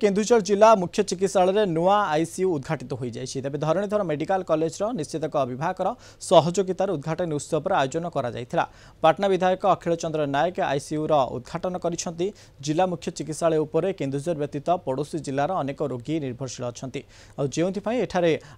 केन्दुझर जिला मुख्य चिकित्सालय नुआ आईसीयू उद्घाटित हो जाए तेज धरणीधर मेडिकल कॉलेज निश्चितक विभाग सहयोगितार उद्घाटन उत्सव आयोजन कर पाटना विधायक अखिल चंद्र नायक आईसीयू उद्घाटन कर जिला मुख्य चिकित्सालय उपर केन्दुझर व्यतीत पड़ोशी जिलार अनेक रोगी निर्भरशील अच्छा जो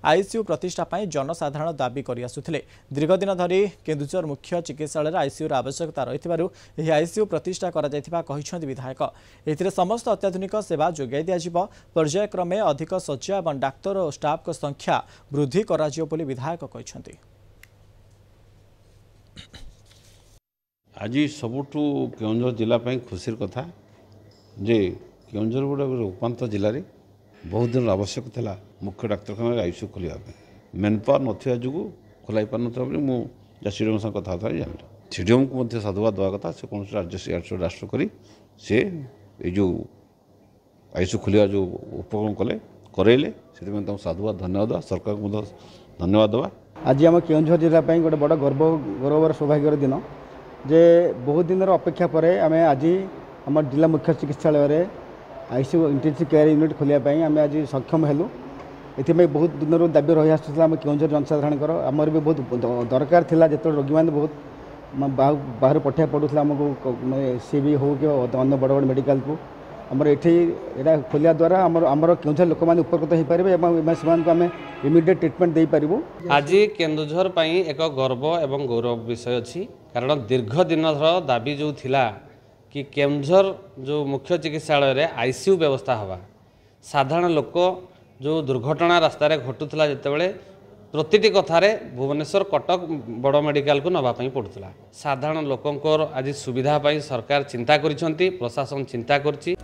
आईसीयू प्रतिष्ठा जनसाधारण दाबी करते दीर्घ दिन धरी केन्दुझर मुख्य चिकित्सालय आईसीयू आवश्यकता रही आईसीयू प्रतिष्ठा कर विधायक ए समस्त अत्याधुनिक सेवा जोगाई दिज्व पर्यायक्रमे अधिक शଯ୍या और डाक्तर और स्टाफ संख्या वृद्धि कर विधायक कहते। आज सबुठू केन्दुझर जिला खुशी कथा जे केन्दुझर गोटे उपात जिले में बहुत दिन आवश्यक था मुख्य डाक्तखाना आईसीयू खोलिया मेन पावर ना जो खोल पार ना सीडीएम साथ कथा जान सीडीएम को साधुवाद देवा कथा से कौन राज्य राष्ट्र कर जो आईसीयू खोलिया जो उपक्रम कले करेले से साधुवाद धन्यवाद सरकार को धन्यवाद देवा। आज आम केन्दुझर जिला गोटे बड़ गौरवर सौभाग्यर दिन जे बहुत दिन अपेक्षा पर आम आज आम जिला मुख्य चिकित्सालय आईसीयू इंटेंसिव केयर यूनिट खोलियापाई आम आज सक्षम हेलु ये बहुत दिन दाबी रही आसूला आम केन्दुझर जनसाधारण आमर भी बहुत दरकार थिला जो रोगी मैंने बहुत बाहर पठा पड़ूला आमको सी भी हो कि अन्य बड़ बड़ मेडिकल को आमर ये खोलिया द्वारा आमर केन्दुझर लोक मैंने उपकृत हो पारे आम इमिडिएट ट्रिटमेंट दे पारू। आज केन्दुझर एक गर्व एवं गौरव विषय अच्छी कारण दीर्घ दिन दाबी जो थिला कि केन्दुझर जो मुख्य चिकित्सालय आईसीयू व्यवस्था हवा साधारण लोक जो दुर्घटना रास्तार घटुला जितेबाला प्रतिटी कथार भुवनेश्वर कटक बड़ मेडिकल को नवाई पड़ूला साधारण लोकंर आज सुविधा सरकार चिंता करिसेंती प्रशासन चिंता करछि।